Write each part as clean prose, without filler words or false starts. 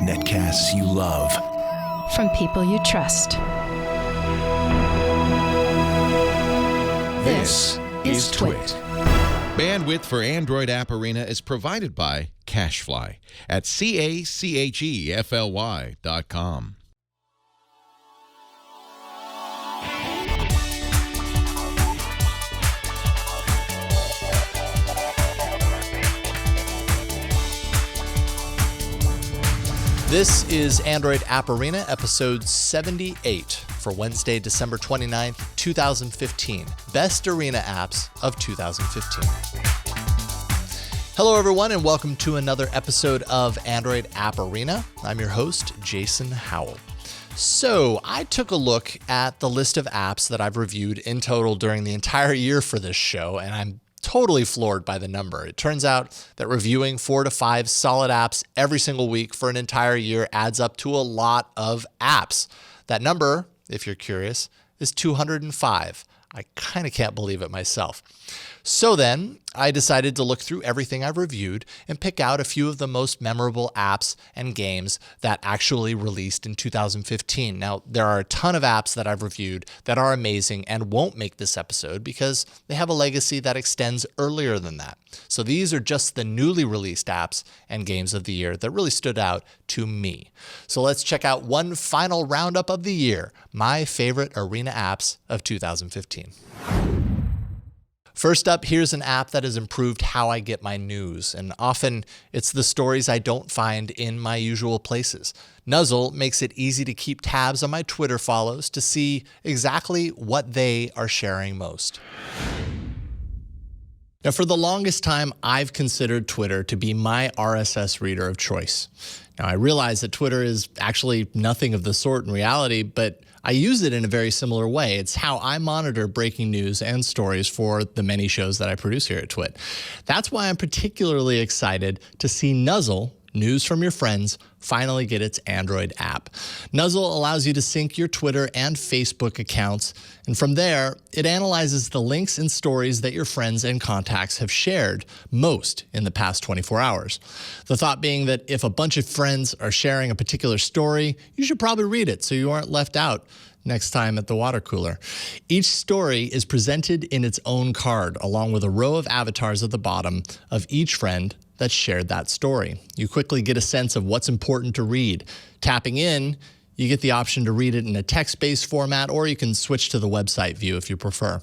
Netcasts you love. From people you trust. This is Twit. Bandwidth for Android App Arena is provided by CacheFly at CACHEFLY.com. This is Android App Arena, episode 78 for Wednesday, December 29th, 2015. Best Arena apps of 2015. Hello, everyone, and welcome to another episode of Android App Arena. I'm your host, Jason Howell. So I took a look at the list of apps that I've reviewed in total during the entire year for this show, and I'm totally floored by the number. It turns out that reviewing 4 to 5 solid apps every single week for an entire year adds up to a lot of apps. That number, if you're curious, is 205. I kind of can't believe it myself. So then I decided to look through everything I've reviewed and pick out a few of the most memorable apps and games that actually released in 2015. Now, there are a ton of apps that I've reviewed that are amazing and won't make this episode because they have a legacy that extends earlier than that. So these are just the newly released apps and games of the year that really stood out to me. So let's check out one final roundup of the year, my favorite arena apps of 2015. First up, here's an app that has improved how I get my news, and often it's the stories I don't find in my usual places. Nuzzle makes it easy to keep tabs on my Twitter follows to see exactly what they are sharing most. Now, for the longest time, I've considered Twitter to be my RSS reader of choice. Now, I realize that Twitter is actually nothing of the sort in reality, but I use it in a very similar way. It's how I monitor breaking news and stories for the many shows that I produce here at Twit. That's why I'm particularly excited to see Nuzzle, News from Your Friends, finally get its Android app. Nuzzle allows you to sync your Twitter and Facebook accounts, and from there, it analyzes the links and stories that your friends and contacts have shared most in the past 24 hours. The thought being that if a bunch of friends are sharing a particular story, you should probably read it so you aren't left out next time at the water cooler. Each story is presented in its own card, along with a row of avatars at the bottom of each friend that shared that story. You quickly get a sense of what's important to read. Tapping in, you get the option to read it in a text-based format, or you can switch to the website view if you prefer.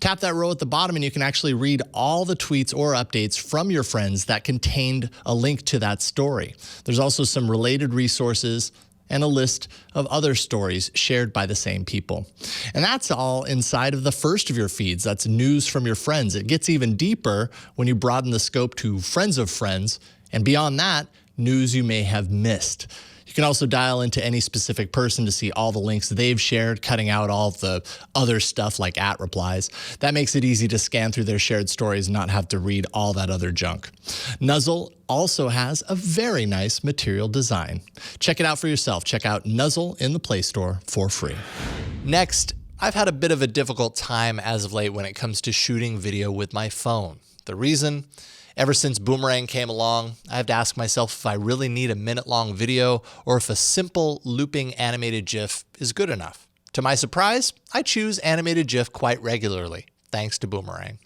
Tap that row at the bottom and you can actually read all the tweets or updates from your friends that contained a link to that story. There's also some related resources and a list of other stories shared by the same people. And that's all inside of the first of your feeds. That's news from your friends. It gets even deeper when you broaden the scope to friends of friends, and beyond that, news you may have missed. You can also dial into any specific person to see all the links they've shared, cutting out all the other stuff like @replies. That makes it easy to scan through their shared stories and not have to read all that other junk. Nuzzle also has a very nice material design. Check it out for yourself. Check out Nuzzle in the Play Store for free. Next, I've had a bit of a difficult time as of late when it comes to shooting video with my phone. The reason? Ever since Boomerang came along, I have to ask myself if I really need a minute-long video or if a simple looping animated GIF is good enough. To my surprise, I choose animated GIF quite regularly, thanks to Boomerang.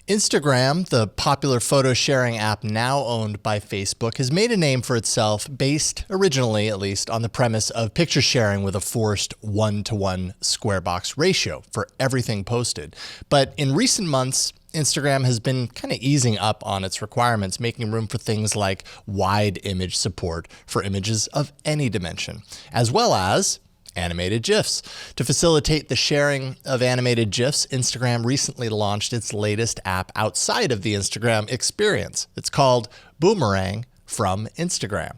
Instagram, the popular photo sharing app now owned by Facebook, has made a name for itself based, originally at least, on the premise of picture sharing with a forced 1-to-1 square box ratio for everything posted. But in recent months, Instagram has been kind of easing up on its requirements, making room for things like wide image support for images of any dimension, as well as animated GIFs. To facilitate the sharing of animated GIFs, Instagram recently launched its latest app outside of the Instagram experience. It's called Boomerang from Instagram.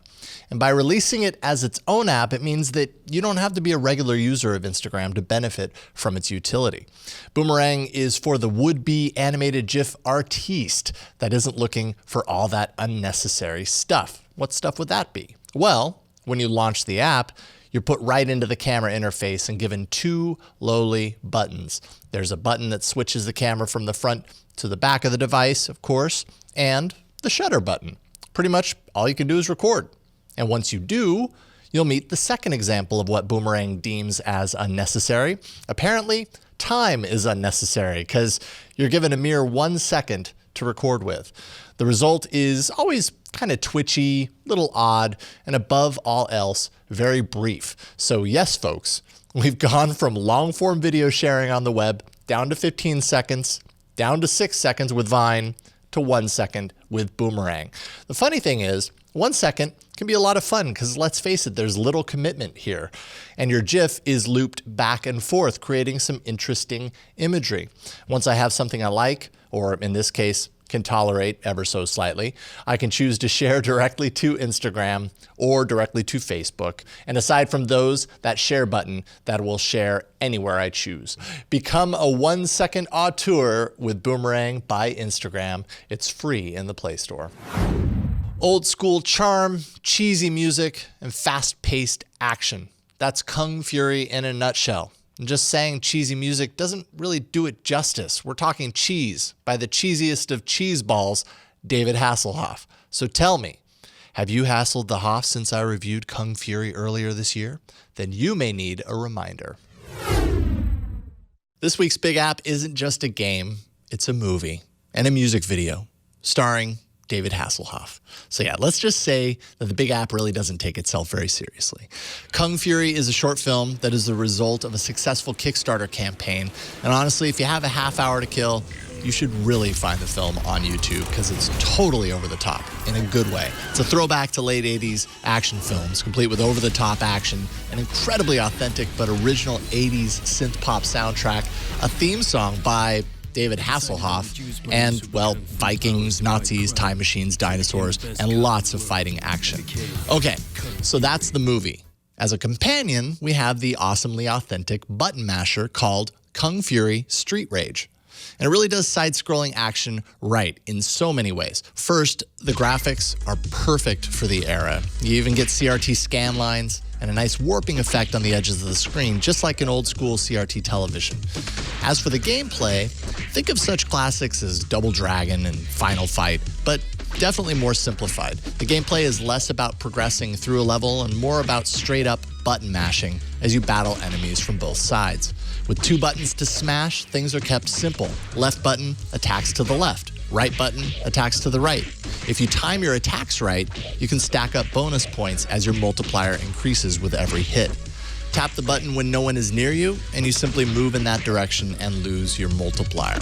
And by releasing it as its own app, it means that you don't have to be a regular user of Instagram to benefit from its utility. Boomerang is for the would-be animated GIF artiste that isn't looking for all that unnecessary stuff. What stuff would that be? Well, when you launch the app, you're put right into the camera interface and given two lowly buttons. There's a button that switches the camera from the front to the back of the device, of course, and the shutter button. Pretty much all you can do is record. And once you do, you'll meet the second example of what Boomerang deems as unnecessary. Apparently, time is unnecessary because you're given a mere 1 second to record with. The result is always kind of twitchy, little odd, and above all else, very brief. So yes, folks, we've gone from long-form video sharing on the web down to 15 seconds, down to 6 seconds with Vine, to 1 second with Boomerang. The funny thing is, 1 second can be a lot of fun because let's face it, there's little commitment here. And your GIF is looped back and forth, creating some interesting imagery. Once I have something I like, or in this case, can tolerate ever so slightly, I can choose to share directly to Instagram or directly to Facebook. And aside from those, that share button that will share anywhere I choose. Become a 1 second auteur with Boomerang by Instagram. It's free in the Play Store. Old school charm, cheesy music, and fast-paced action. That's Kung Fury in a nutshell. And just saying cheesy music doesn't really do it justice. We're talking cheese by the cheesiest of cheese balls, David Hasselhoff. So tell me, have you hassled the Hoff since I reviewed Kung Fury earlier this year? Then you may need a reminder. This week's Big App isn't just a game, it's a movie and a music video starring David Hasselhoff. So yeah, let's just say that the Big App really doesn't take itself very seriously. Kung Fury is a short film that is the result of a successful Kickstarter campaign. And honestly, if you have a half hour to kill, you should really find the film on YouTube because it's totally over the top in a good way. It's a throwback to late 80s action films, complete with over-the-top action, an incredibly authentic but original 80s synth-pop soundtrack, a theme song by David Hasselhoff, and, well, Vikings, Nazis, time machines, dinosaurs, and lots of fighting action. Okay, so that's the movie. As a companion, we have the awesomely authentic button masher called Kung Fury Street Rage. And it really does side-scrolling action right in so many ways. First, the graphics are perfect for the era. You even get CRT scan lines and a nice warping effect on the edges of the screen, just like an old-school CRT television. As for the gameplay, think of such classics as Double Dragon and Final Fight, but definitely more simplified. The gameplay is less about progressing through a level and more about straight-up button mashing as you battle enemies from both sides. With 2 buttons to smash, things are kept simple. Left button attacks to the left. Right button attacks to the right. If you time your attacks right, you can stack up bonus points as your multiplier increases with every hit. Tap the button when no one is near you, and you simply move in that direction and lose your multiplier.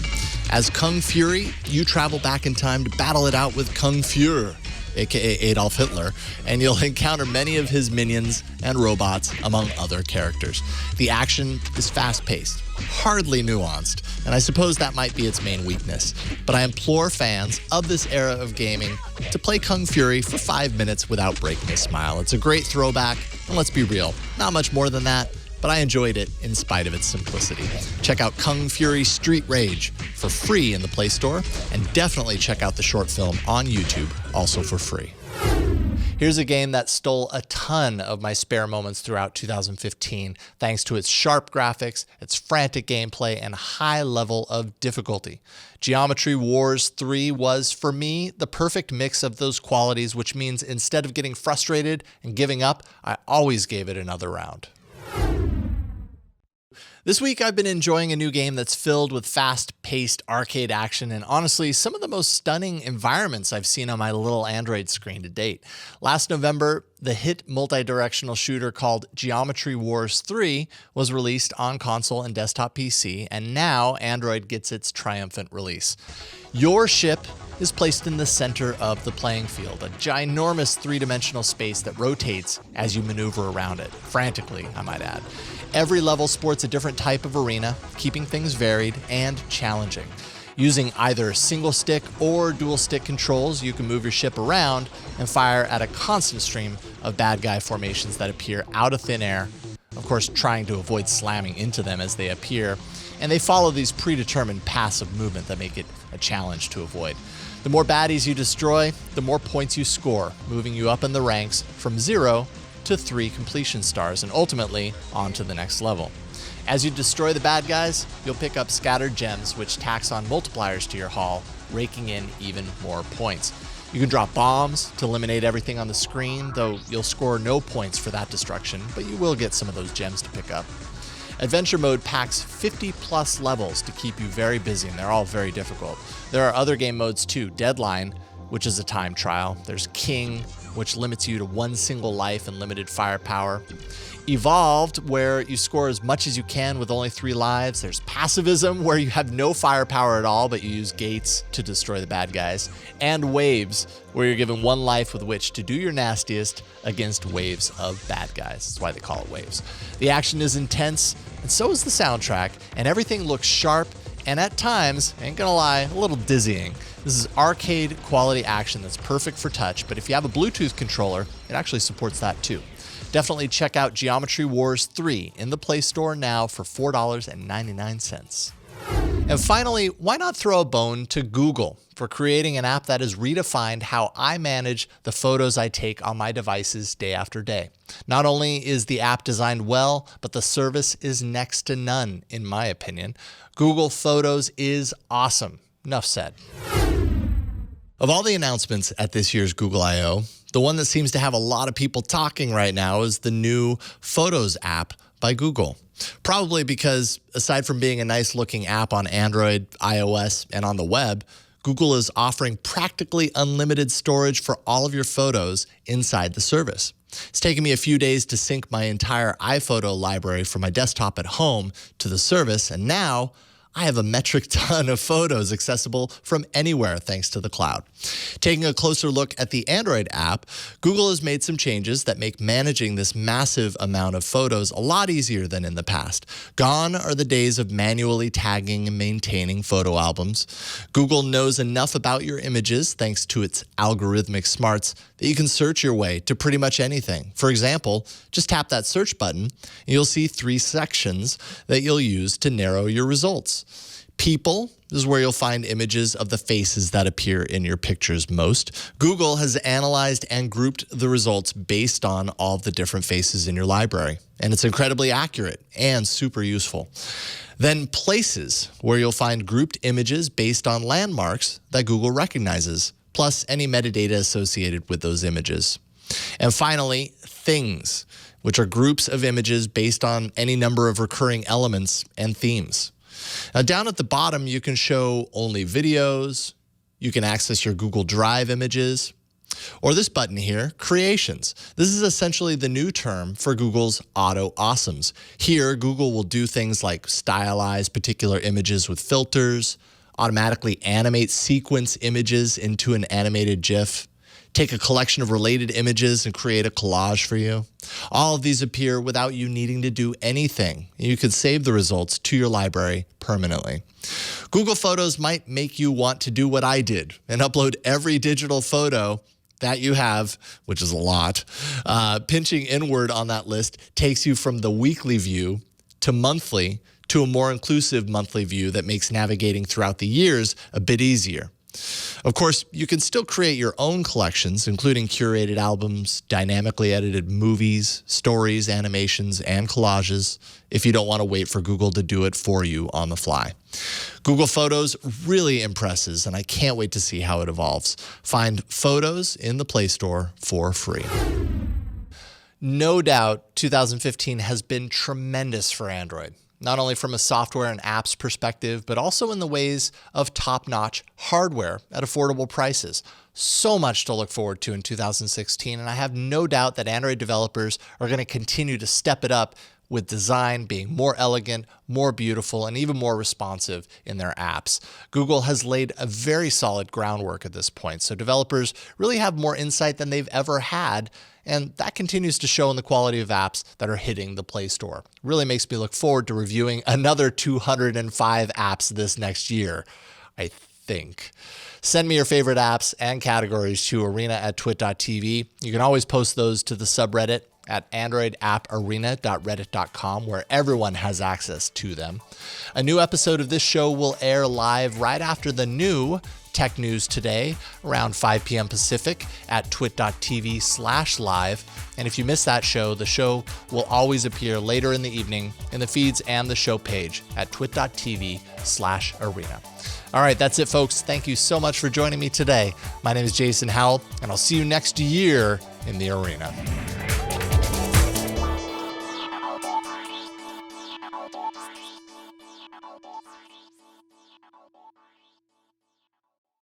As Kung Fury, you travel back in time to battle it out with Kung Fuhrer, aka Adolf Hitler, and you'll encounter many of his minions and robots, among other characters. The action is fast-paced, hardly nuanced, and I suppose that might be its main weakness. But I implore fans of this era of gaming to play Kung Fury for 5 minutes without breaking a smile. It's a great throwback, and let's be real, not much more than that, but I enjoyed it in spite of its simplicity. Check out Kung Fury Street Rage for free in the Play Store, and definitely check out the short film on YouTube, also for free. Here's a game that stole a ton of my spare moments throughout 2015, thanks to its sharp graphics, its frantic gameplay, and high level of difficulty. Geometry Wars 3 was, for me, the perfect mix of those qualities, which means instead of getting frustrated and giving up, I always gave it another round. This week, I've been enjoying a new game that's filled with fast-paced arcade action and honestly, some of the most stunning environments I've seen on my little Android screen to date. Last November, the hit multi-directional shooter called Geometry Wars 3 was released on console and desktop PC, and now Android gets its triumphant release. Your ship is placed in the center of the playing field, a ginormous three-dimensional space that rotates as you maneuver around it, frantically, I might add. Every level sports a different type of arena, keeping things varied and challenging. Using either single stick or dual stick controls, you can move your ship around and fire at a constant stream of bad guy formations that appear out of thin air, of course trying to avoid slamming into them as they appear, and they follow these predetermined paths of movement that make it a challenge to avoid. The more baddies you destroy, the more points you score, moving you up in the ranks from 0 to 3 completion stars, and ultimately on to the next level. As you destroy the bad guys, you'll pick up scattered gems which tax on multipliers to your haul, raking in even more points. You can drop bombs to eliminate everything on the screen, though you'll score no points for that destruction, but you will get some of those gems to pick up. Adventure mode packs 50 plus levels to keep you very busy, and they're all very difficult. There are other game modes too. Deadline, which is a time trial. There's King, which limits you to one single life and limited firepower. Evolved, where you score as much as you can with only 3 lives. There's Passivism, where you have no firepower at all, but you use gates to destroy the bad guys. And Waves, where you're given 1 life with which to do your nastiest against waves of bad guys. That's why they call it Waves. The action is intense, and so is the soundtrack, and everything looks sharp, and at times, ain't gonna lie, a little dizzying. This is arcade quality action that's perfect for touch, but if you have a Bluetooth controller, it actually supports that too. Definitely check out Geometry Wars 3 in the Play Store now for $4.99. And finally, why not throw a bone to Google for creating an app that has redefined how I manage the photos I take on my devices day after day. Not only is the app designed well, but the service is next to none, in my opinion. Google Photos is awesome. Enough said. Of all the announcements at this year's Google I/O, the one that seems to have a lot of people talking right now is the new Photos app by Google. Probably because, aside from being a nice looking app on Android, iOS, and on the web, Google is offering practically unlimited storage for all of your photos inside the service. It's taken me a few days to sync my entire iPhoto library from my desktop at home to the service, and now I have a metric ton of photos accessible from anywhere thanks to the cloud. Taking a closer look at the Android app, Google has made some changes that make managing this massive amount of photos a lot easier than in the past. Gone are the days of manually tagging and maintaining photo albums. Google knows enough about your images, thanks to its algorithmic smarts, that you can search your way to pretty much anything. For example, just tap that search button and you'll see 3 sections that you'll use to narrow your results. People is where you'll find images of the faces that appear in your pictures most. Google has analyzed and grouped the results based on all of the different faces in your library, and it's incredibly accurate and super useful. Then Places, where you'll find grouped images based on landmarks that Google recognizes, plus any metadata associated with those images. And finally, Things, which are groups of images based on any number of recurring elements and themes. Now, down at the bottom, you can show only videos, you can access your Google Drive images, or this button here, Creations. This is essentially the new term for Google's Auto Awesomes. Here, Google will do things like stylize particular images with filters, automatically animate sequence images into an animated GIF, take a collection of related images and create a collage for you. All of these appear without you needing to do anything. You can save the results to your library permanently. Google Photos might make you want to do what I did and upload every digital photo that you have, which is a lot. Pinching inward on that list takes you from the weekly view to monthly to a more inclusive monthly view that makes navigating throughout the years a bit easier. Of course, you can still create your own collections, including curated albums, dynamically edited movies, stories, animations, and collages, if you don't want to wait for Google to do it for you on the fly. Google Photos really impresses, and I can't wait to see how it evolves. Find Photos in the Play Store for free. No doubt, 2015 has been tremendous for Android. Not only from a software and apps perspective, but also in the ways of top-notch hardware at affordable prices. So much to look forward to in 2016, and I have no doubt that Android developers are going to continue to step it up with design being more elegant, more beautiful, and even more responsive in their apps. Google has laid a very solid groundwork at this point, so developers really have more insight than they've ever had, and that continues to show in the quality of apps that are hitting the Play Store. Really makes me look forward to reviewing another 205 apps this next year, I think. Send me your favorite apps and categories to arena@twit.tv. You can always post those to the subreddit at androidapparena.reddit.com, where everyone has access to them. A new episode of this show will air live right after the new Tech News Today around 5 p.m. Pacific at twit.tv/live. And if you miss that show, the show will always appear later in the evening in the feeds and the show page at twit.tv/arena. All right, that's it, folks. Thank you so much for joining me today. My name is Jason Howell, and I'll see you next year in the arena.